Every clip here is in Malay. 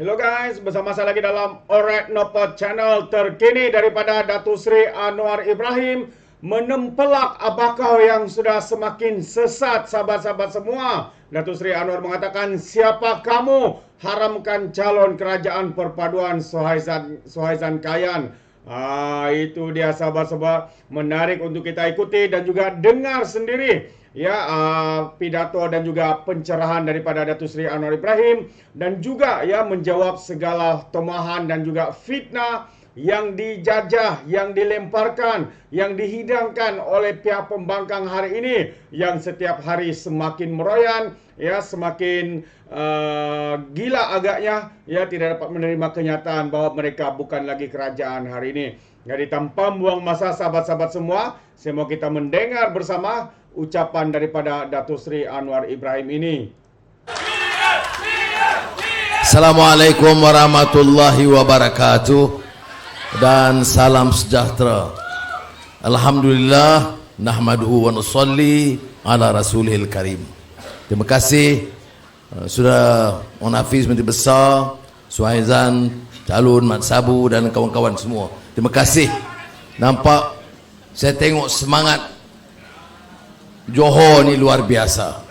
Hello guys, bersama saya lagi dalam Alright Nopot Channel terkini daripada Datuk Seri Anwar Ibrahim menempelak abakau yang sudah semakin sesat sahabat-sahabat semua. Datuk Seri Anwar mengatakan, siapa kamu haramkan calon kerajaan perpaduan Suhaizan Kayan. Itu dia sahabat-sahabat, menarik untuk kita ikuti dan juga dengar sendiri pidato dan juga pencerahan daripada Datuk Seri Anwar Ibrahim, dan juga menjawab segala tomahan dan juga fitnah yang dijajah, yang dilemparkan, yang dihidangkan oleh pihak pembangkang hari ini, yang setiap hari semakin meroyan, semakin gila agaknya, tidak dapat menerima kenyataan bahawa mereka bukan lagi kerajaan hari ini. Jadi tanpa buang masa sahabat-sahabat semua, saya mau kita mendengar bersama ucapan daripada Datuk Seri Anwar Ibrahim ini. Assalamualaikum warahmatullahi wabarakatuh dan salam sejahtera. Alhamdulillah, nahmaduhu wa nusalli ala rasulil karim. Terima kasih Saudara Wan Hafiz Menteri Besar, Suhaizan, Calon Mat Sabu dan kawan-kawan semua. Terima kasih. Nampak saya tengok semangat Johor ni luar biasa.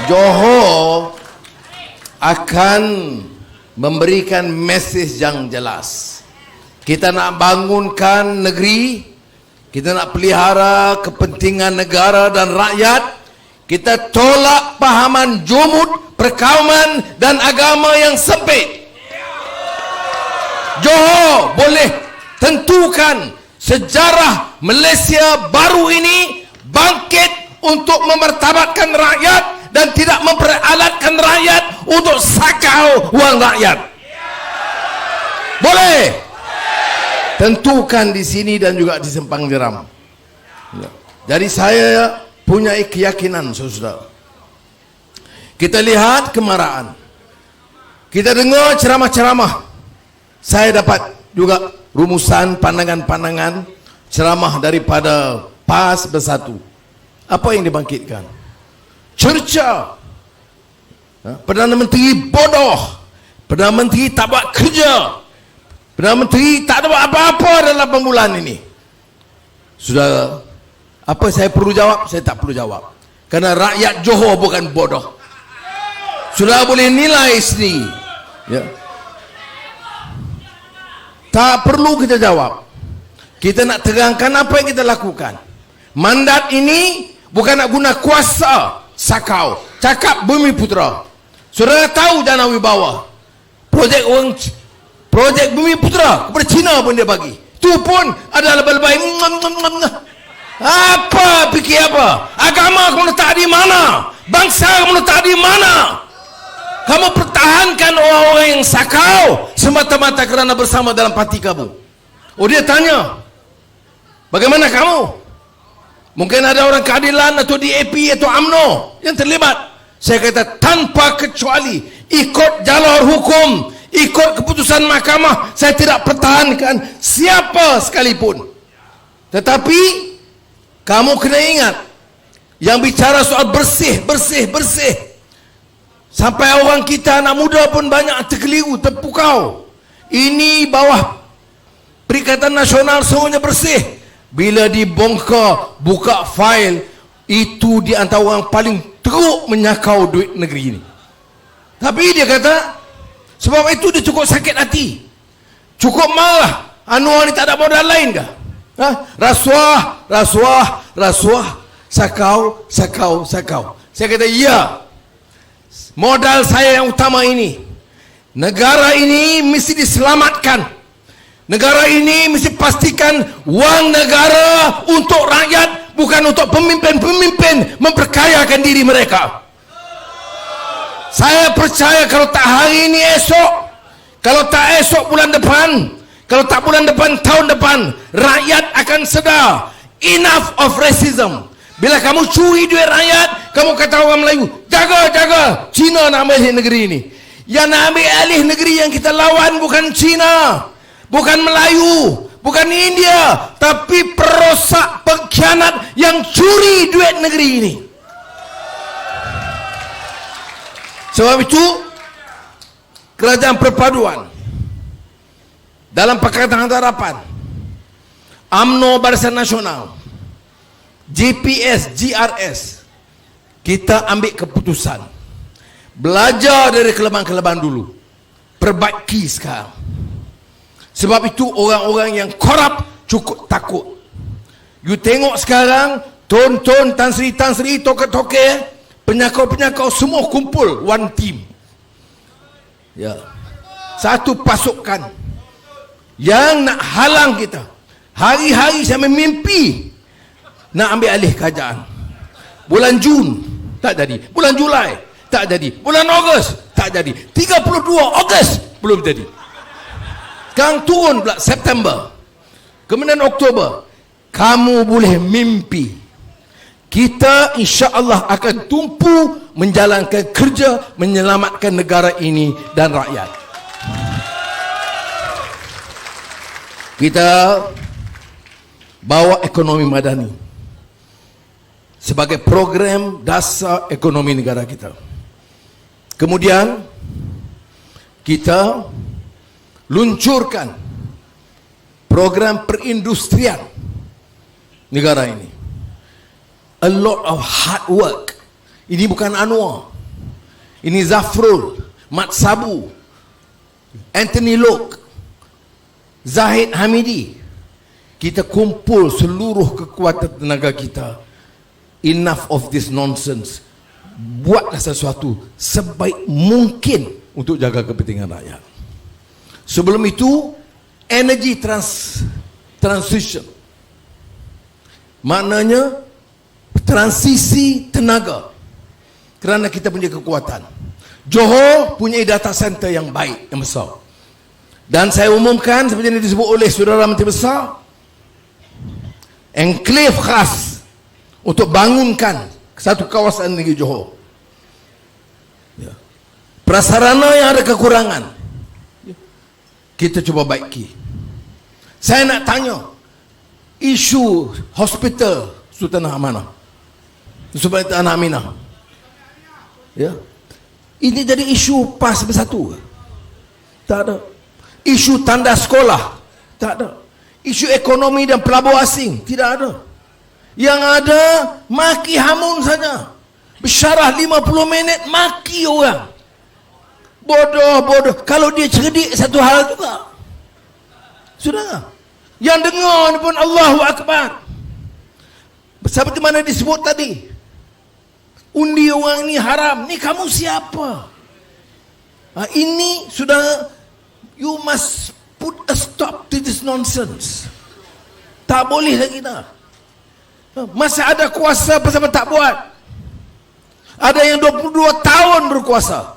Johor akan memberikan mesej yang jelas. Kita nak bangunkan negeri, kita nak pelihara kepentingan negara dan rakyat. Kita tolak pahaman jumud, perkauman dan agama yang sempit. Johor boleh tentukan sejarah Malaysia baru ini bangkit untuk memartabatkan rakyat dan tidak memperalatkan rakyat untuk sakau wang rakyat. Boleh tentukan di sini dan juga di Sempang Jeram. Jadi saya punya keyakinan, saudara. Kita lihat kemarahan, kita dengar ceramah-ceramah. Saya dapat juga rumusan pandangan-pandangan ceramah daripada PAS Bersatu. Apa yang dibangkitkan? Cerca. Perdana Menteri bodoh, Perdana Menteri tak buat kerja, Perdana Menteri tak ada buat apa-apa dalam 8 bulan ini. Saudara, apa saya perlu jawab? Saya tak perlu jawab, kerana rakyat Johor bukan bodoh. Saudara boleh nilai sendiri. Tak perlu kita jawab. Kita nak terangkan apa yang kita lakukan. Mandat ini bukan nak guna kuasa sakau. Cakap Bumi Putera. Saudara tahu Dana Wibawa, projek Bumi Putera kepada Cina pun dia bagi. Itu pun adalah lebih-lebih. Apa fikir apa? Agama kamu letak di mana? Bangsa kamu letak di mana? Kamu pertahankan orang-orang yang sakau semata-mata kerana bersama dalam parti kamu. Oh, dia tanya, bagaimana kamu? Mungkin ada orang keadilan atau DAP atau UMNO yang terlibat. Saya kata tanpa kecuali, ikut jalur hukum, ikut keputusan mahkamah. Saya tidak pertahankan siapa sekalipun. Tetapi kamu kena ingat, yang bicara soal bersih. Sampai orang kita, anak muda pun banyak terkeliru, terpukau. Ini bawah Perikatan Nasional semuanya bersih. Bila dibongkar, buka fail, itu di antara orang paling teruk menyakau duit negeri ini. Tapi dia kata, sebab itu dia cukup sakit hati, cukup marah. Anwar ni tak ada modal lain kah? Rasuah, sakau. Saya kata, ya, modal saya yang utama ini. Negara ini mesti diselamatkan. Negara ini mesti pastikan wang negara untuk rakyat, bukan untuk pemimpin-pemimpin memperkayakan diri mereka. Saya percaya kalau tak hari ini, esok. Kalau tak esok, bulan depan. Kalau tak bulan depan, tahun depan, rakyat akan sedar. Enough of racism. Bila kamu curi duit rakyat, kamu kata orang Melayu, jaga, Cina nak ambil negeri ini. Yang nak ambil alih negeri yang kita lawan bukan Cina, bukan Melayu, bukan India, tapi perosak, pengkhianat yang curi duit negeri ini. Sebab itu Kerajaan Perpaduan, dalam Pakatan Harapan, UMNO Barisan Nasional, GPS, GRS, kita ambil keputusan belajar dari kelemahan-kelemahan dulu, perbaiki sekarang. Sebab itu orang-orang yang korup cukup takut. You tengok sekarang Tun-Tun, Tan Sri, toke-toke, penyakau-penyakau semua kumpul one team. Ya, satu pasukan yang nak halang kita. Hari-hari saya mimpi nak ambil alih kerajaan. Bulan Jun tak jadi, bulan Julai tak jadi, bulan Ogos tak jadi, 32 Ogos belum jadi. Sekarang turun pula September, kemudian Oktober. Kamu boleh mimpi, kita insya-Allah akan tumpu menjalankan kerja menyelamatkan negara ini dan rakyat. Kita bawa ekonomi madani sebagai program dasar ekonomi negara kita. Kemudian kita luncurkan program perindustrian negara ini. A lot of hard work. Ini bukan Anwar, ini Zafrul, Mat Sabu, Anthony Lok, Zahid Hamidi. Kita kumpul seluruh kekuatan tenaga kita. Enough of this nonsense. Buatlah sesuatu sebaik mungkin untuk jaga kepentingan rakyat. Sebelum itu, energy transition, maknanya transisi tenaga. Kerana kita punya kekuatan. Johor punya data center yang baik, yang besar. Dan saya umumkan seperti yang disebut oleh Saudara Menteri Besar, enklave khas untuk bangunkan satu kawasan negeri Johor. Ya. Prasarana yang ada kekurangan, kita cuba baiki. Saya nak tanya, isu hospital Sultan Amanah, Sultan Aminah, ya, ini jadi isu PAS bersatu? Tak ada. Isu tanda sekolah? Tak ada. Isu ekonomi dan pelabur asing? Tidak ada. Yang ada maki hamun saja. Bersyarah 50 minit maki orang. Bodoh. Kalau dia cerdik satu hal juga. Sudah. Yang dengar pun Allahu Akbar. Seperti mana disebut tadi, undi orang ni haram. Ni kamu siapa? Ini sudah, you must put a stop to this nonsense. Tak boleh lagi dah. Masih ada kuasa, bersama tak buat. Ada yang 22 tahun berkuasa,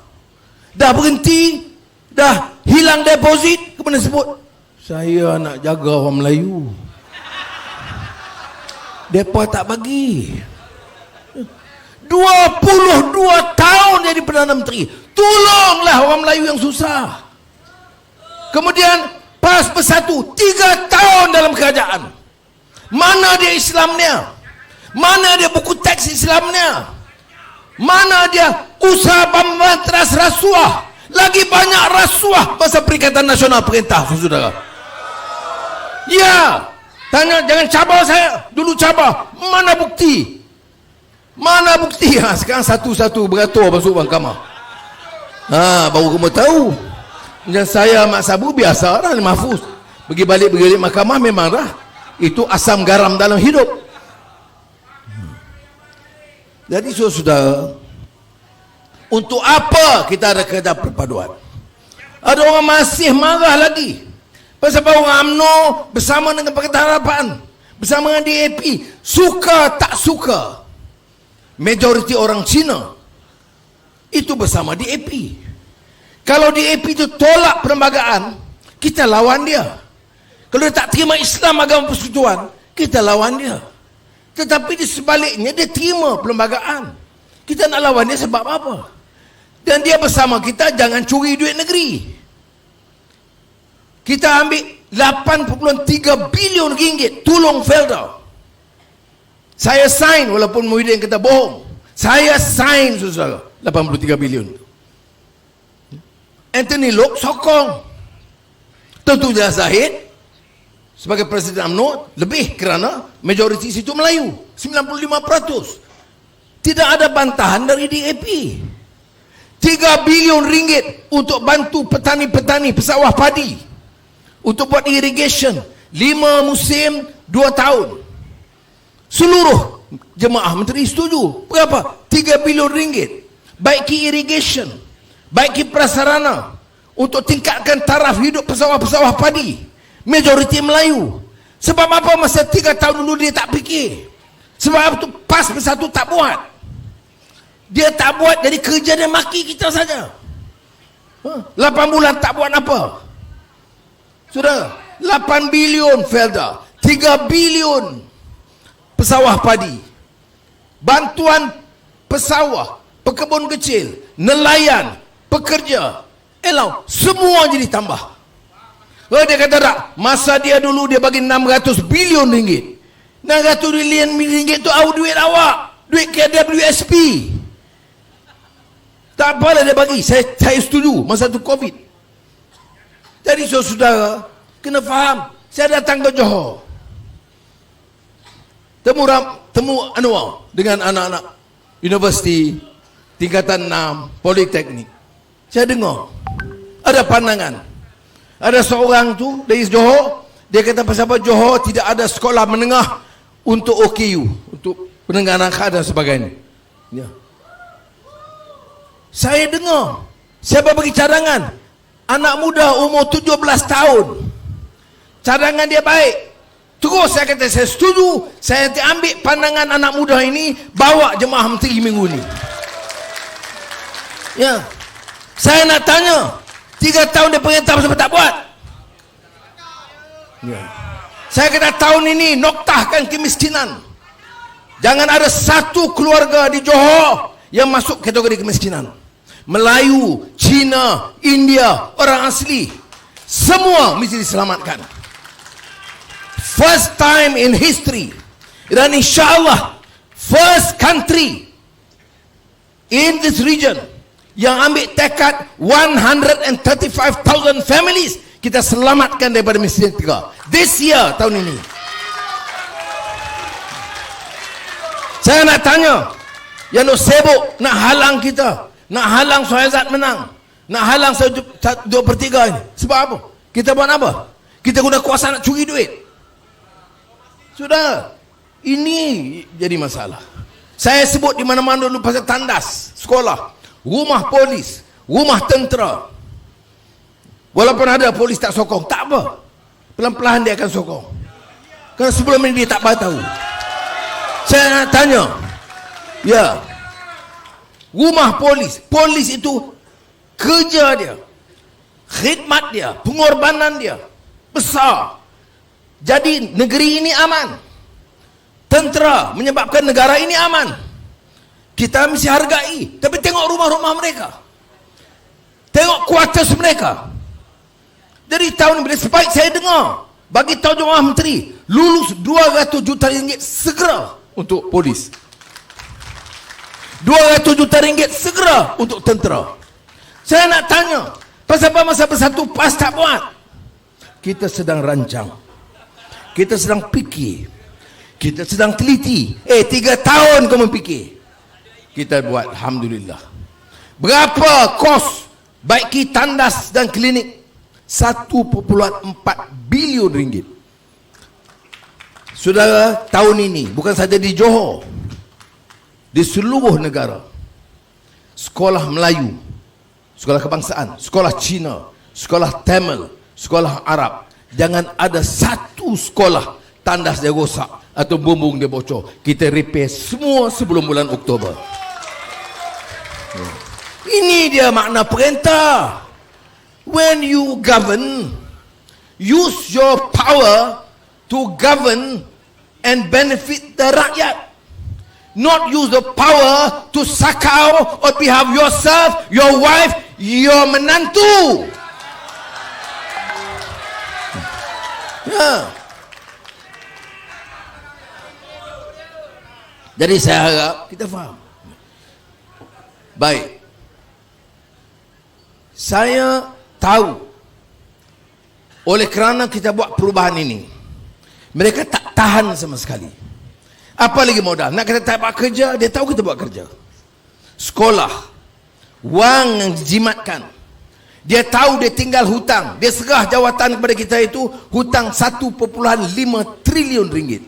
dah berhenti, dah hilang deposit, kemudian sebut saya nak jaga orang Melayu. Depa tak bagi. 22 tahun jadi Perdana Menteri. Tolonglah orang Melayu yang susah. Kemudian PAS bersatu 3 tahun dalam kerajaan. Mana dia Islamnya? Mana dia buku teks Islamnya? Mana dia usaha pemberantasan rasuah? Lagi banyak rasuah masa Perikatan Nasional Perintah, saudara. Ya, tanya, jangan cabar saya. Dulu cabar, mana bukti? Mana bukti? Sekarang satu-satu beratur masuk mahkamah. Baru kamu tahu. Macam saya, Mak Sabu, biasa dah mahfuz. Pergi balik mahkamah memang dah. Itu asam garam dalam hidup. Jadi saudara, untuk apa kita ada kerja perpaduan? Ada orang masih marah lagi pasal orang UMNO bersama dengan Pakatan Harapan, bersama dengan DAP, suka tak suka, majoriti orang Cina itu bersama DAP. Kalau DAP itu tolak perlembagaan, kita lawan dia. Kalau dia tak terima Islam agama persekutuan, kita lawan dia. Tetapi di sebaliknya dia terima perlembagaan. Kita nak lawan dia sebab apa? Dan dia bersama kita, jangan curi duit negeri. Kita ambil 8.3 bilion ringgit tolong Felda. Saya sign, walaupun Muhyiddin kata bohong. Saya sign, saudara, 83 bilion. Anthony Lok sokong. Tentunya Zahid sebagai Presiden UMNO lebih kerana majoriti situ Melayu 95%. Tidak ada bantahan dari DAP. 3 bilion ringgit untuk bantu petani-petani pesawah padi untuk buat irrigation 5 musim 2 tahun. Seluruh jemaah menteri setuju. Berapa? 3 bilion ringgit. Baiki irrigation, baiki prasarana untuk tingkatkan taraf hidup pesawah-pesawah padi majoriti Melayu. Sebab apa masa 3 tahun dulu dia tak fikir? Sebab itu PAS bersatu tak buat. Dia tak buat, jadi kerja dia maki kita saja. 8 bulan tak buat apa. Sudah 8 bilion Felda, 3 bilion pesawah padi, bantuan pesawah, pekebun kecil, nelayan, pekerja, semua jadi tambah. Dia kata tak, masa dia dulu dia bagi 600 bilion ringgit. 600 bilion ringgit tu duit awak, duit KWSP. Tak apalah dia bagi, saya setuju masa tu Covid. Jadi saudara kena faham, saya datang ke Johor, temu Anwar dengan anak-anak universiti tingkatan 6 politeknik. Saya dengar ada pandangan, ada seorang tu dari Johor, dia kata pasal apa Johor tidak ada sekolah menengah untuk OKU, untuk penengah nakal dan sebagainya. Ya. Saya dengar, siapa bagi cadangan? Anak muda umur 17 tahun. Cadangan dia baik. Terus saya kata saya setuju, saya nanti ambil pandangan anak muda ini, bawa jemaah menteri minggu ni. Ya. Saya nak tanya, 3 tahun dia perintah sebab tak buat. Ya. Saya kata tahun ini noktahkan kemiskinan. Jangan ada satu keluarga di Johor yang masuk kategori kemiskinan. Melayu, Cina, India, orang asli, semua mesti diselamatkan. First time in history, dan insyaAllah first country in this region yang ambil tekad 135,000 families kita selamatkan daripada miskin tiga this year, tahun ini. Saya nak tanya yang nak sibuk nak halang kita, nak halang Suhaizat menang, nak halang 2/3 ini, sebab apa? Kita buat apa? Kita guna kuasa nak curi duit. Sudah, ini jadi masalah. Saya sebut di mana-mana dulu pasal tandas sekolah, rumah polis, rumah tentera. Walaupun ada polis tak sokong, tak apa, pelan-pelan dia akan sokong, kerana sebelum ini dia tak tahu. Saya nak tanya, ya, rumah polis, polis itu kerja dia, khidmat dia, pengorbanan dia besar. Jadi negeri ini aman. Tentera menyebabkan negara ini aman. Kita mesti hargai. Tapi tengok rumah-rumah mereka, tengok kuartus mereka. Dari tahun bila sebaik saya dengar, bagi tahu jemaah menteri, lulus 200 juta ringgit segera untuk polis, 200 juta ringgit segera untuk tentera. Saya nak tanya, pasal apa masa bersatu PAS tak buat? Kita sedang rancang, kita sedang fikir, kita sedang teliti. 3 tahun kau fikir, kita buat. Alhamdulillah. Berapa kos baiki tandas dan klinik? 1.4 bilion ringgit. Saudara, tahun ini bukan saja di Johor, di seluruh negara, sekolah Melayu, sekolah kebangsaan, sekolah Cina, sekolah Tamil, sekolah Arab, jangan ada satu sekolah tandas dia rosak atau bumbung dia bocor. Kita repair semua sebelum bulan Oktober. Ini dia makna perintah. When you govern, use your power to govern and benefit the rakyat. Not use the power to sakau on behalf of yourself, your wife, your menantu. Ya. Jadi saya harap kita faham. Baik. Saya tahu oleh kerana kita buat perubahan ini, mereka tak tahan sama sekali. Apa lagi modal? Nak kata tak buat kerja, dia tahu kita buat kerja. Sekolah, wang yang dijimatkan. Dia tahu dia tinggal hutang. Dia serah jawatan kepada kita itu hutang 1.5 triliun ringgit.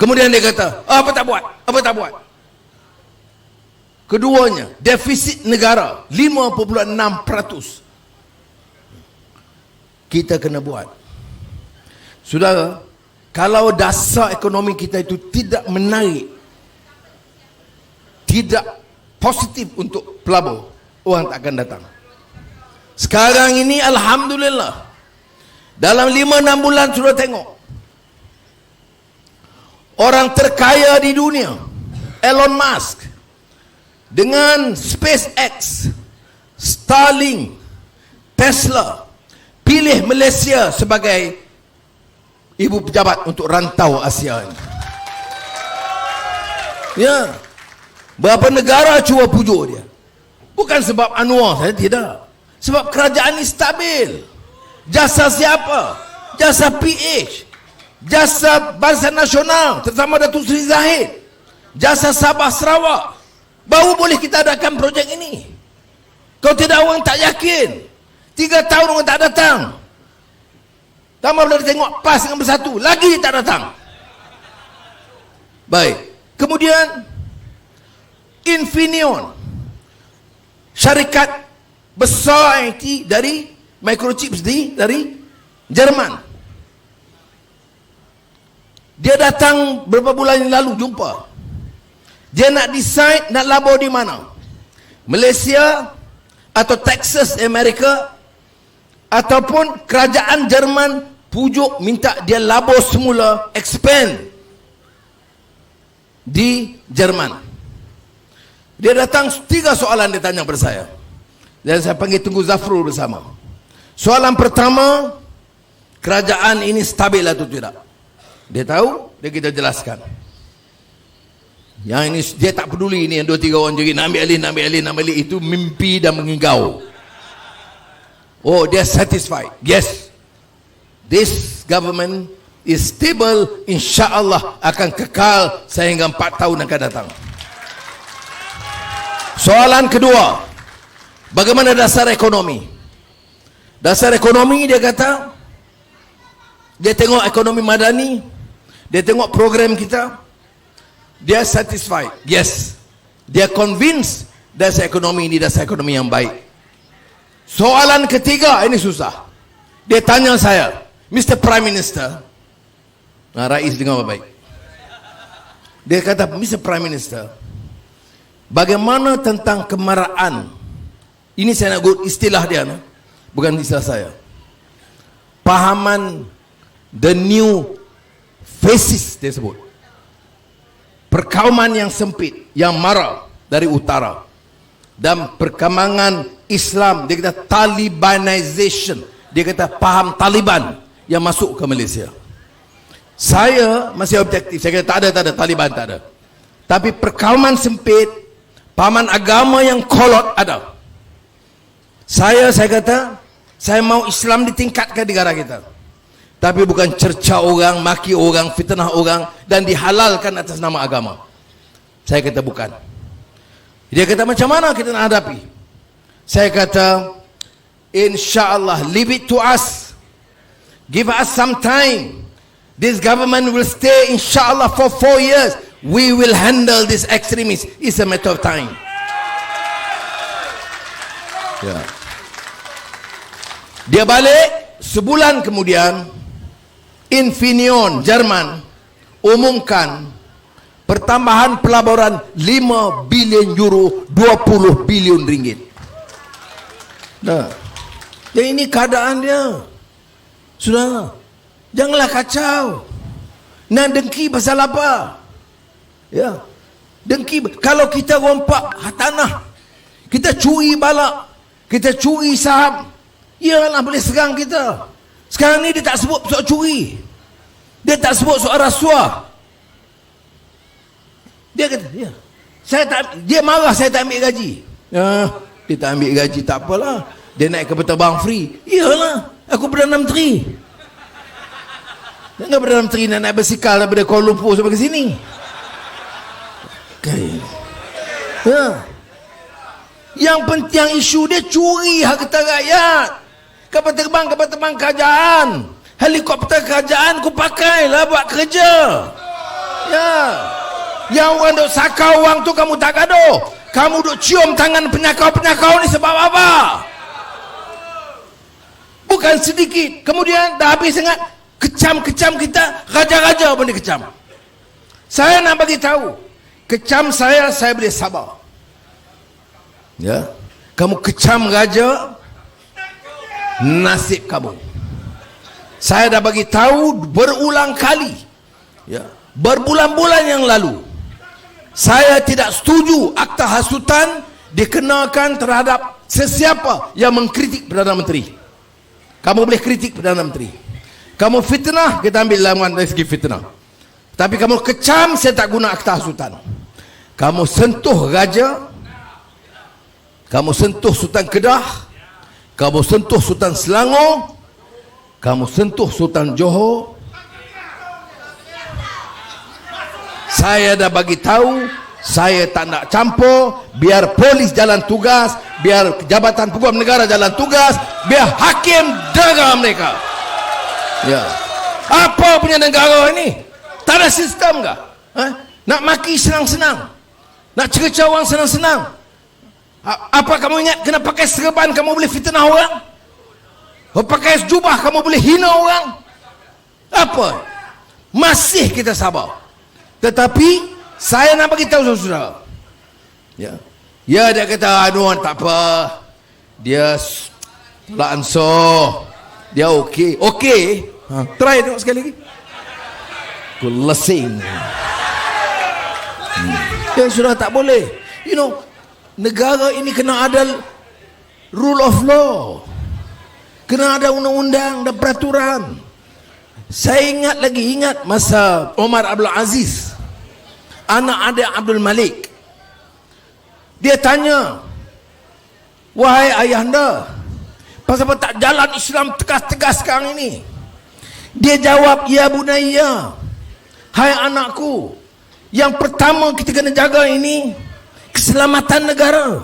Kemudian dia kata, apa tak buat? Apa tak buat? Keduanya, defisit negara 5.6%. Kita kena buat. Saudara, kalau dasar ekonomi kita itu tidak menarik, tidak positif untuk pelabur, orang tak akan datang. Sekarang ini alhamdulillah, dalam 5-6 bulan sudah tengok orang terkaya di dunia, Elon Musk dengan SpaceX, Starlink, Tesla, pilih Malaysia sebagai ibu pejabat untuk rantau Asia ini. Ya, berapa negara cuba pujuk dia. Bukan sebab Anwar saya, tidak. Sebab kerajaan ini stabil. Jasa siapa? Jasa PH, jasa Barisan Nasional, terutama Datuk Seri Zahid, jasa Sabah Sarawak. Baru boleh kita adakan projek ini. Kalau tidak, orang tak yakin. 3 tahun orang tak datang. Tambah boleh tengok PAS dengan Bersatu, lagi tak datang. Baik. Kemudian Infineon, syarikat besar IT dari microchips dari Jerman. Dia datang beberapa bulan yang lalu jumpa. Dia nak decide nak labur di mana, Malaysia atau Texas Amerika, ataupun kerajaan Jerman pujuk minta dia labur semula, expand di Jerman. Dia datang, 3 soalan dia tanya kepada saya, dan saya panggil Tengku Zafrul bersama. Soalan pertama, kerajaan ini stabil atau tidak? Dia tahu, dia kita jelaskan. Yang ini dia tak peduli, ini yang 2-3 orang jadi nak ambil alih, itu mimpi dan mengigau. Oh, dia satisfied. Yes, this government is stable, insya-Allah akan kekal sehingga 4 tahun akan datang. Soalan kedua, bagaimana dasar ekonomi? Dasar ekonomi, dia kata, dia tengok ekonomi madani, dia tengok program kita, dia satisfied. Yes, dia convinced dasar ekonomi ini dasar ekonomi yang baik. Soalan ketiga, ini susah. Dia tanya saya, Mr. Prime Minister, Rais dengar baik. Dia kata, Mr. Prime Minister, bagaimana tentang kemarahan? Ini saya nak guna istilah dia, bukan istilah saya. Pahaman the new faces, dia sebut. Perkauman yang sempit, yang mara dari utara, dan perkembangan Islam, dia kata Talibanization, dia kata faham Taliban yang masuk ke Malaysia. Saya masih objektif, saya kata tak ada Taliban, tak ada. Tapi perkauman sempit, pahaman agama yang kolot ada. Saya kata, saya mau Islam ditingkatkan di negara kita, tapi bukan cerca orang, maki orang, fitnah orang, dan dihalalkan atas nama agama. Saya kata bukan. Dia kata, macam mana kita nak hadapi? Saya kata, insya-Allah, leave it to us. Give us some time. This government will stay, insya-Allah, for 4 years. We will handle this extremist. It's a matter of time. Ya. Dia balik, sebulan kemudian, Infineon Jerman umumkan pertambahan pelaburan 5 bilion euro, 20 bilion ringgit. Nah, ya ini keadaan dia. Saudara, janganlah kacau. Nak dengki pasal apa? Ya, dengki. Kalau kita rompak tanah, kita curi balak, kita curi saham, ialah boleh serang kita. Sekarang ni dia tak sebut soal curi, dia tak sebut soal rasuah. Dia kata, ya, saya tak, dia marah saya tak ambil gaji. Ya, Dia tak ambil gaji, tak apalah. Dia naik kapal terbang free. Iyalah, aku Perdana Menteri. Jangan Perdana Menteri nak naik basikal daripada Kuala Lumpur sampai ke sini. Okay. Ya. Yang penting isu dia curi harta rakyat. Kapal terbang kerajaan. Helikopter kerajaan ku pakailah buat kerja. Ya. Yang orang duk sakau wang tu kamu tak gaduh. Kamu duk cium tangan penyakau-penyakau ni sebab apa? Bukan sedikit. Kemudian dah habis sangat kecam-kecam kita, raja-raja pun dikecam. Saya nak bagi tahu, kecam saya boleh sabar. Ya. Kamu kecam raja, nasib kamu. Saya dah bagi tahu berulang kali. Ya. Berbulan-bulan yang lalu. Saya tidak setuju akta hasutan dikenakan terhadap sesiapa yang mengkritik Perdana Menteri. Kamu boleh kritik Perdana Menteri. Kamu fitnah, kita ambil lawan dari segi fitnah. Tapi kamu kecam, saya tak guna akta hasutan. Kamu sentuh raja, kamu sentuh Sultan Kedah, kamu sentuh Sultan Selangor, kamu sentuh Sultan Johor. Saya dah bagi tahu, saya tak nak campur. Biar polis jalan tugas, biar Jabatan Peguam Negara jalan tugas, biar hakim negara mereka. Ya. Apa punya negara ini? Tak ada sistem kah? Nak maki senang-senang, nak cerca orang senang-senang. Apa kamu ingat kena pakai serban kamu boleh fitnah orang? Pakai jubah kamu boleh hina orang? Apa? Masih kita sabar. Tetapi saya nak bagi tahu saudara. Ya. Ya, dia kata aduan tak apa. Dia tolak ansur. Dia okey. Okey. Try tengok sekali lagi. Ku lesing. Ya sudah tak boleh. You know, negara ini kena ada rule of law. Kena ada undang-undang dan peraturan. Saya ingat masa Omar Abdul Aziz, anak adik Abdul Malik, dia tanya, wahai ayahanda, pasal apa tak jalan Islam tegas-tegas sekarang ini? Dia jawab, ya bunayya, hai anakku, yang pertama kita kena jaga ini keselamatan negara.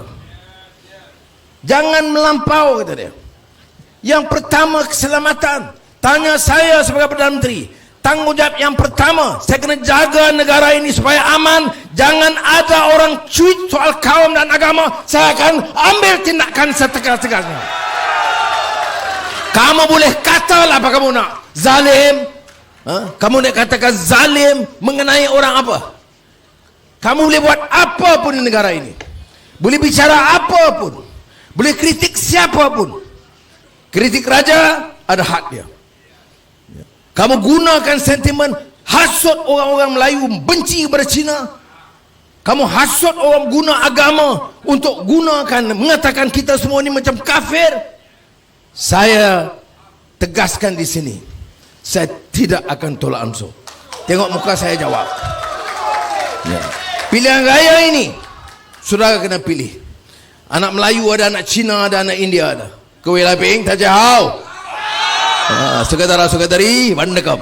Jangan melampau, kata dia. Yang pertama keselamatan. Tanya saya sebagai Perdana Menteri, tanggungjawab yang pertama, saya kena jaga negara ini supaya aman. Jangan ada orang cuit soal kaum dan agama. Saya akan ambil tindakan setegas-tegasnya. Kamu boleh katalah apa kamu nak, zalim. Kamu nak katakan zalim mengenai orang apa? Kamu boleh buat apa pun di negara ini. Boleh bicara apa pun. Boleh kritik siapa pun. Kritik raja ada hak dia. Kamu gunakan sentimen hasut orang-orang Melayu benci kepada Cina. Kamu hasut orang guna agama untuk gunakan mengatakan kita semua ni macam kafir. Saya tegaskan di sini, saya tidak akan tolak ansur. Tengok muka saya jawab. Ya. Pilihan raya ini saudara kena pilih. Anak Melayu ada, anak Cina ada, anak India ada. Kuih laping tak jauh. Saudara-saudari, bandakam.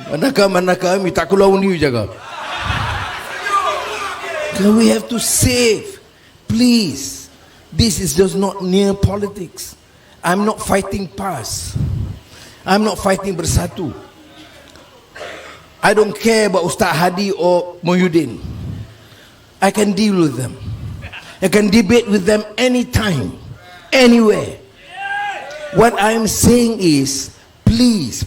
Bandakam, tak keluar undi jaga. We have to save. Please. This is just not near politics. I'm not fighting PAS. I'm not fighting Bersatu. I don't care about Ustaz Hadi or Mohyuddin. I can deal with them. I can debate with them anytime, anywhere. What I'm saying is, please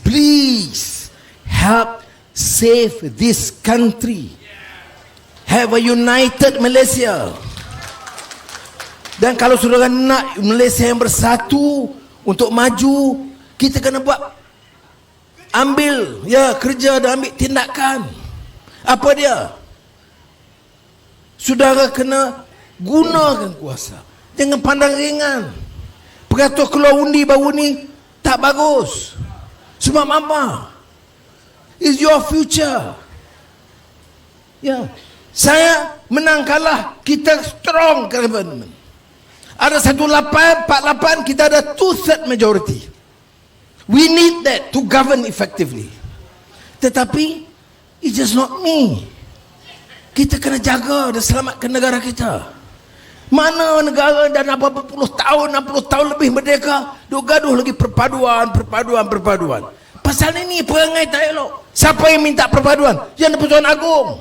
help save this country. Have a united Malaysia. Dan kalau saudara nak Malaysia yang bersatu untuk maju, kita kena buat, ambil kerja dan ambil tindakan. Apa dia? Saudara kena gunakan kuasa. Jangan pandang ringan. Peratus keluar undi baru ni tak bagus. Sebab apa? It's your future. Ya. Saya menang kalah, kita strong government. Ada 1848, kita ada 2/3 majority. We need that to govern effectively. Tetapi it's just not me. Kita kena jaga dan selamatkan negara kita. Mana negara dah berapa puluh tahun, 60 tahun lebih merdeka, duk gaduh lagi perpaduan. Pasal ini perangai tak elok. Siapa yang minta perpaduan? Yang di-Pertuan Agong.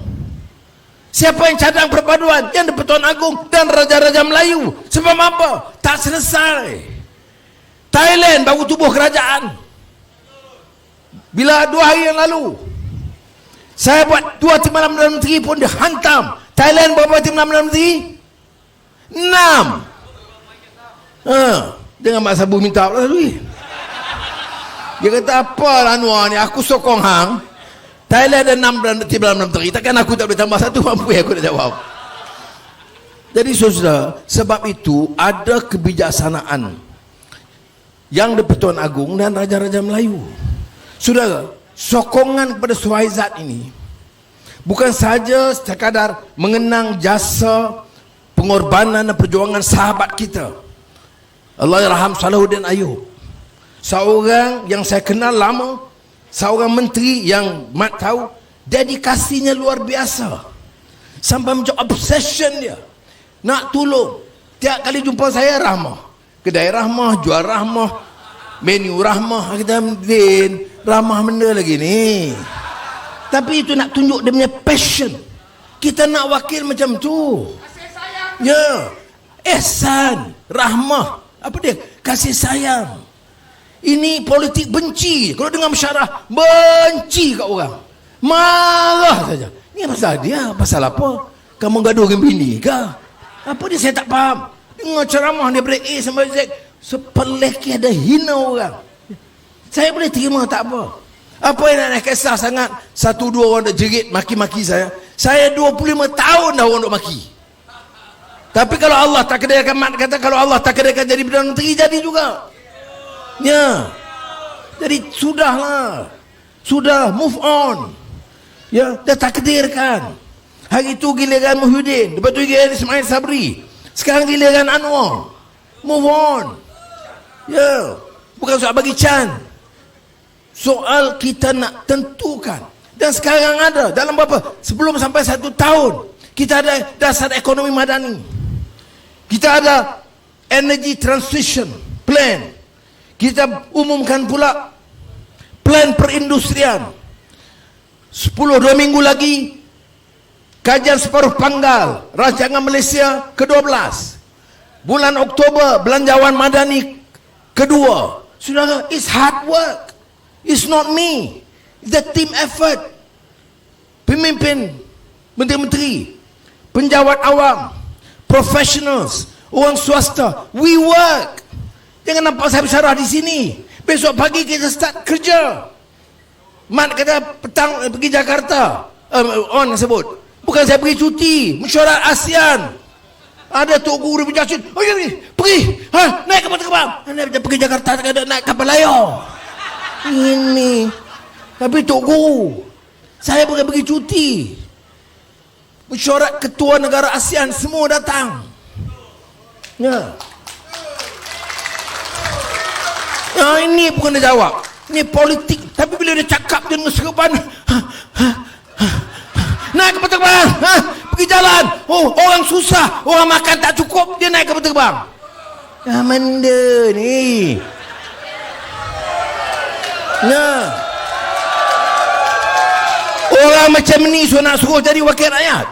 Siapa yang cadang perpaduan? Yang di-Pertuan Agong dan Raja-Raja Melayu. Sebab apa? Tak selesai. Thailand baru tubuh kerajaan. Bila 2 hari yang lalu, saya buat 2 Timbalan Perdana Menteri pun dihantam. Thailand berapa Timbalan Perdana Menteri? 6. Jangan Mak Sabu minta pula duit. Dia kata, apa Anwar ni, aku sokong hang. Thailand ada 6 Timbalan Perdana Menteri, takkan aku tak boleh tambah 1? Mampu aku nak jawab. Jadi saudara, sebab itu ada kebijaksanaan yang di-Pertuan Agong dan Raja-Raja Melayu. Saudara, sokongan kepada Suhaizat ini bukan saja sekadar mengenang jasa pengorbanan dan perjuangan sahabat kita, Allahyarham Salahuddin Ayub, seorang yang saya kenal lama, seorang menteri yang Mat tahu dedikasinya luar biasa sampai macam obsession dia nak tolong. Tiap kali jumpa saya, rahmah, kedai rahmah, jual rahmah, menu rahmah. Kita Din, ramah benda lagi ni. Tapi itu nak tunjuk dia punya passion. Kita nak wakil macam tu. Ya, ihsan, rahmah, apa dia? Kasih sayang. Ini politik benci. Kalau dengar mesyarah, benci kat orang, marah saja. Ni pasal dia, pasal apa? Kamu gaduh dengan bini ke? Apa dia, saya tak faham. Dengar ceramah dia break A sampai Z, sepelek ada hina orang. Saya boleh terima, tak apa. Apa yang nak kisah sangat? 1-2 orang dah jerit maki-maki saya. Saya 25 tahun dah orang duk maki. Tapi kalau Allah tak kedayakan, Mat kata, kalau Allah tak kedayakan jadi Perdana Menteri, jadi juga. Ya. Jadi sudahlah. Sudah, move on. Ya, dah takdirkan. Hari itu giliran Muhyiddin, lepas tu giliran Ismail Sabri, sekarang giliran Anwar. Move on. Ya. Bukan soal bagi can. Soal kita nak tentukan. Dan sekarang ada dalam berapa? Sebelum sampai 1 tahun, kita ada dasar ekonomi madani. Kita ada energy transition plan. Kita umumkan pula plan perindustrian. 2 minggu lagi kajian separuh panggal rancangan Malaysia ke-12. Bulan Oktober belanjawan madani kedua. Saudara, it's hard work. It's not me. It's the team effort. Pemimpin, menteri-menteri, penjawat awam, professionals, orang swasta, we work. Jangan nampak saya bersyarah di sini. Besok pagi kita start kerja. Mat kata petang pergi Jakarta. On sebut. Bukan saya pergi cuti, mesyuarat ASEAN. Ada Tok Guru berjasut, oh ya, pergi, naik kapal terbang. Pergi Jakarta, tak ada naik kapal layar. Ini. Tapi Tok Guru, saya bukan pergi cuti. Mesyuarat ketua negara ASEAN semua datang. Ya. Ya, ini bukan dia jawab. Ini politik. Tapi bila dia cakap dia dengan serban, naik kapal terbang, pergi jalan. Oh, orang susah, orang makan tak cukup, dia naik kapal terbang. Ya, benda ni. Nah. Orang macam ni nak suruh jadi wakil rakyat.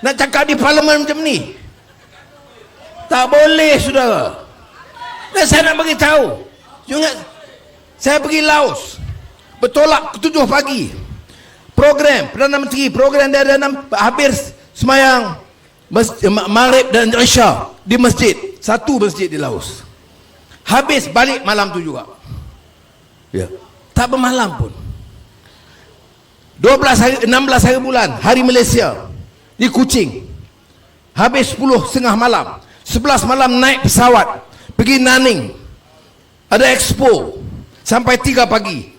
Nak cakap di parlimen macam ni, tak boleh, saudara. Dan saya nak bagi tahu, ingat saya pergi Laos, bertolak ke 7 pagi. Program Perdana Menteri, program dia ada 6, habis semayang Maghrib dan Isya di masjid, 1 masjid di Laos. Habis balik malam tu juga. Ya, tak bermalam pun. 16 hari bulan, hari Malaysia di Kuching. Habis 10:30 malam. 11 malam naik pesawat pergi Nanning. Ada expo sampai 3 pagi.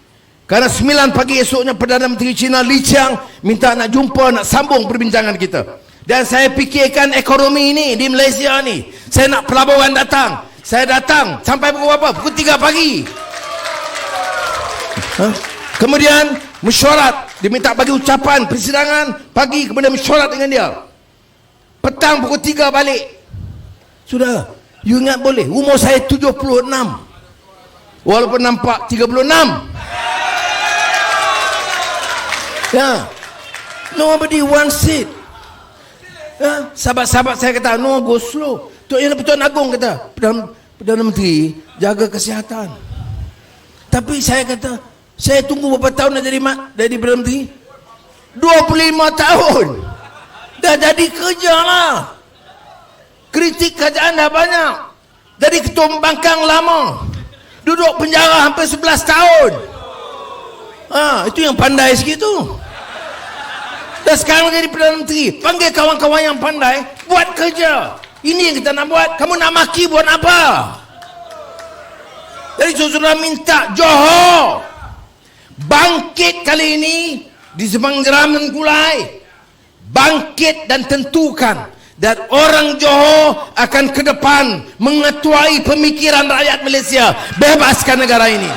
Karena 9 pagi esoknya Perdana Menteri China Li Qiang minta nak jumpa, nak sambung perbincangan kita. Dan saya fikirkan ekonomi ini di Malaysia ni. Saya nak pelaburan datang. Saya datang sampai pukul berapa? Pukul 3 pagi. Kemudian mesyuarat. Dia minta bagi ucapan persidangan pagi, kemudian mesyuarat dengan dia. Petang pukul 3 balik. Sudah, you ingat boleh? Umur saya 76. Walaupun nampak 36. Ya, nobody wants it. Ya, sahabat-sahabat saya kata, no, go slow. Tuan Agong kata, Perdana Menteri, jaga kesihatan. Tapi saya kata, saya tunggu berapa tahun nak jadi Perdana Menteri? 25 tahun. Dah jadi kerja lah. Kritik kerajaan dah banyak. Jadi ketua pembangkang lama. Duduk penjara hampir 11 tahun. Itu yang pandai sikit tu. Dan sekarang jadi Perdana Menteri, panggil kawan-kawan yang pandai, buat kerja. Ini yang kita nak buat. Kamu nak maki buat apa? Jadi saudara minta Johor bangkit kali ini di Semang Jeram dan Kulai. Bangkit dan tentukan. Dan orang Johor akan ke depan mengetuai pemikiran rakyat Malaysia. Bebaskan negara ini.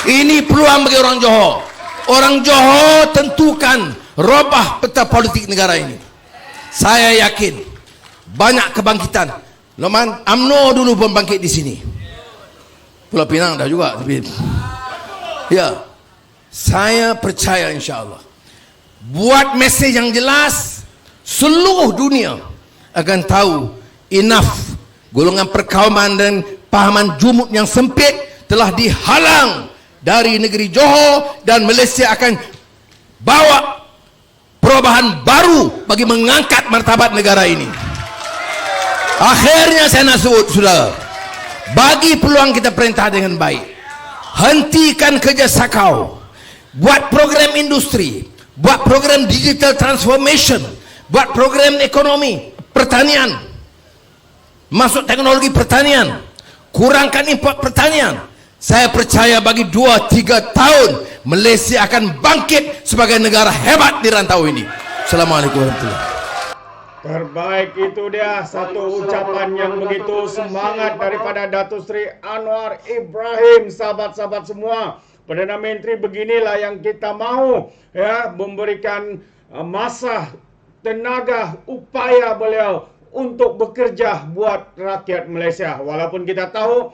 Ini peluang bagi orang Johor. Orang Johor tentukan robah peta politik negara ini. Saya yakin banyak kebangkitan. Loman, UMNO dulu pun bangkit di sini. Pulau Pinang dah juga. Tapi, ya, saya percaya insya-Allah. Buat mesej yang jelas, seluruh dunia akan tahu enough. Golongan perkauman dan pahaman jumud yang sempit telah dihalang dari negeri Johor, dan Malaysia akan bawa perubahan baru bagi mengangkat martabat negara ini. Akhirnya saya nak sebut, saudara, bagi peluang kita perintah dengan baik. Hentikan kerja sakau. Buat program industri, buat program digital transformation, buat program ekonomi, pertanian, masuk teknologi pertanian, kurangkan import pertanian. Saya percaya bagi 2-3 tahun Malaysia akan bangkit sebagai negara hebat di rantau ini. Assalamualaikum warahmatullahi wabarakatuh. Terbaik, itu dia satu ucapan yang begitu semangat daripada Datuk Seri Anwar Ibrahim. Sahabat-sahabat semua, Perdana Menteri beginilah yang kita mahu, ya, memberikan masa, tenaga, upaya beliau untuk bekerja buat rakyat Malaysia. Walaupun kita tahu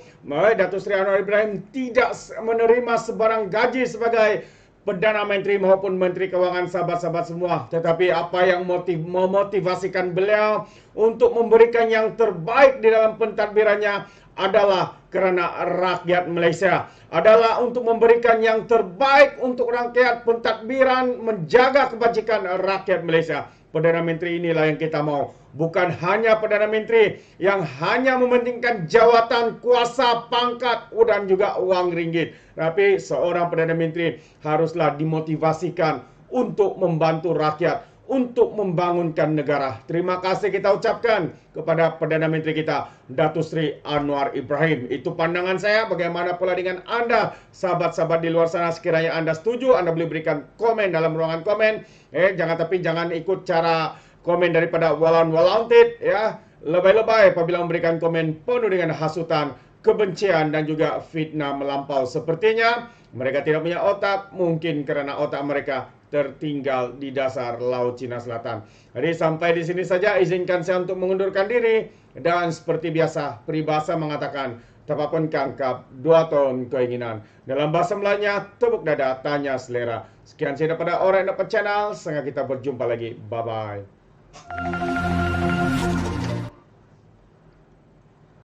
Datuk Seri Anwar Ibrahim tidak menerima sebarang gaji sebagai Perdana Menteri maupun Menteri Kewangan, sahabat-sahabat semua. Tetapi apa yang memotivasikan beliau untuk memberikan yang terbaik di dalam pentadbirannya adalah kerana rakyat Malaysia. Adalah untuk memberikan yang terbaik untuk rakyat pentadbiran, menjaga kebajikan rakyat Malaysia. Perdana Menteri inilah yang kita mau. Bukan hanya Perdana Menteri yang hanya mementingkan jawatan, kuasa, pangkat dan juga wang ringgit. Tapi seorang Perdana Menteri haruslah dimotivasikan untuk membantu rakyat, untuk membangunkan negara. Terima kasih kita ucapkan kepada Perdana Menteri kita, Datuk Seri Anwar Ibrahim. Itu pandangan saya. Bagaimana pula dengan anda, sahabat-sahabat di luar sana? Sekiranya anda setuju, anda boleh berikan komen dalam ruangan komen. Jangan ikut cara komen daripada Walan-Walantit, ya. Lebay-lebay apabila memberikan komen penuh dengan hasutan, kebencian dan juga fitnah melampau. Sepertinya mereka tidak punya otak, mungkin kerana otak mereka tertinggal di dasar Laut Cina Selatan. Jadi sampai di sini saja, izinkan saya untuk mengundurkan diri. Dan seperti biasa, peribahasa mengatakan, tapapun kangkap, 2 tahun keinginan. Dalam bahasa Melayunya, tepuk dada, tanya selera. Sekian saya daripada Alright Dapat Channel. Sehingga kita berjumpa lagi. Bye-bye.